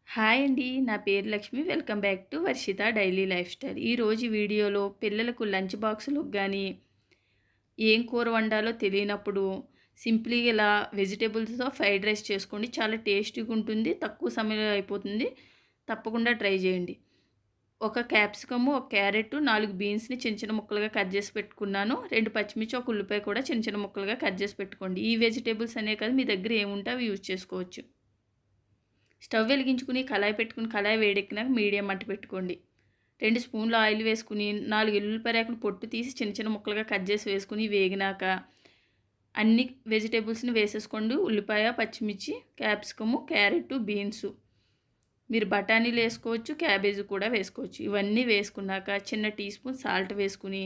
Hi అండి, నా పేరు Lakshmi. Welcome back to Varshita daily life style. ఈరోజు వీడియోలో పిల్లలకు లంచ్ బాక్సులకు కానీ ఏం కూర వండాలో తెలియనప్పుడు సింప్లీగా ఇలా వెజిటేబుల్స్తో ఫ్రైడ్ రైస్ చేసుకోండి. చాలా టేస్టీగా ఉంటుంది, తక్కువ సమయంలో అయిపోతుంది. తప్పకుండా ట్రై చేయండి. ఒక క్యాప్సికము, ఒక క్యారెట్, 4 బీన్స్ని చిన్న చిన్న ముక్కలుగా కట్ చేసి పెట్టుకున్నాను. 2 పచ్చిమిర్చి, ఒక ఉల్లిపాయ కూడా చిన్న చిన్న ముక్కలుగా కట్ చేసి పెట్టుకోండి. ఈ వెజిటేబుల్స్ అనే కాదు, మీ దగ్గర ఏముంటే అవి యూజ్ చేసుకోవచ్చు. స్టవ్ వెలిగించుకుని కళాయి పెట్టుకుని కళాయి వేడెక్కినాక మీడియం మంట పెట్టుకోండి. 2 స్పూన్ల ఆయిల్ వేసుకుని 4 ఎల్లుల్లిపాయ రేకులు పొట్టు తీసి చిన్న చిన్న ముక్కలుగా కట్ చేసి వేసుకుని వేగినాక అన్ని వెజిటేబుల్స్ని వేసేసుకోండి. ఉల్లిపాయ, పచ్చిమిర్చి, క్యాప్సికము, క్యారెట్, బీన్స్, మీరు బఠానీలు వేసుకోవచ్చు, క్యాబేజీ కూడా వేసుకోవచ్చు. ఇవన్నీ వేసుకున్నాక చిన్న టీ స్పూన్ సాల్ట్ వేసుకుని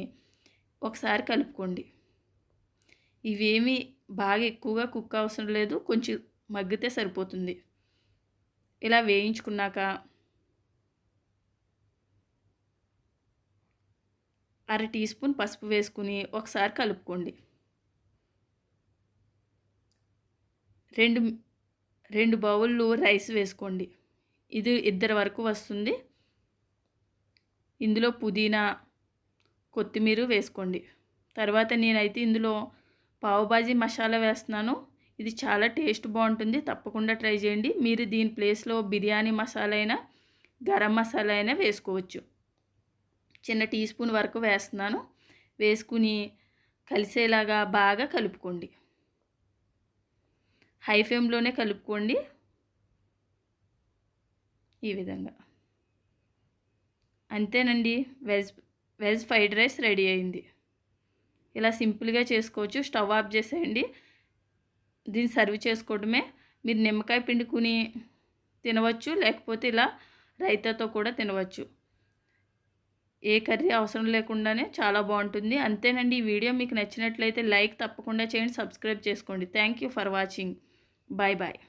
ఒకసారి కలుపుకోండి. ఇవేమీ బాగా ఎక్కువగా కుక్ అవసరం లేదు, కొంచెం మగ్గితే సరిపోతుంది. ఇలా వేయించుకున్నాక అర టీ స్పూన్ పసుపు వేసుకుని ఒకసారి కలుపుకోండి. రెండు బౌళ్ళు రైస్ వేసుకోండి. ఇది 2 వరకు వస్తుంది. ఇందులో పుదీనా, కొత్తిమీర వేసుకోండి. తర్వాత నేనైతే ఇందులో పావుబాజీ మసాలా వేస్తున్నాను. ఇది చాలా టేస్ట్ బాగుంటుంది, తప్పకుండా ట్రై చేయండి. మీరు దీని ప్లేస్లో బిర్యానీ మసాలా అయినా, గరం మసాలా అయినా వేసుకోవచ్చు. చిన్న టీ స్పూన్ వరకు వేస్తున్నాను. వేసుకుని కలిసేలాగా బాగా కలుపుకోండి. హై ఫ్లేమ్లోనే కలుపుకోండి. ఈ విధంగా అంతేనండి, వెజ్ ఫ్రైడ్ రైస్ రెడీ అయింది. ఇలా సింపుల్గా చేసుకోవచ్చు. స్టవ్ ఆఫ్ చేసేయండి. దీన్ని సర్వ్ చేసుకోవడమే. మీరు నిమ్మకాయ పిండుకుని తినవచ్చు, లేకపోతే ఇలా రైతాతో కూడా తినవచ్చు. ఏ కర్రీ అవసరం లేకుండానే చాలా బాగుంటుంది. అంతేనండి, ఈ వీడియో మీకు నచ్చినట్లయితే లైక్ తప్పకుండా చేయండి, సబ్స్క్రైబ్ చేసుకోండి. Thank you for watching. Bye bye.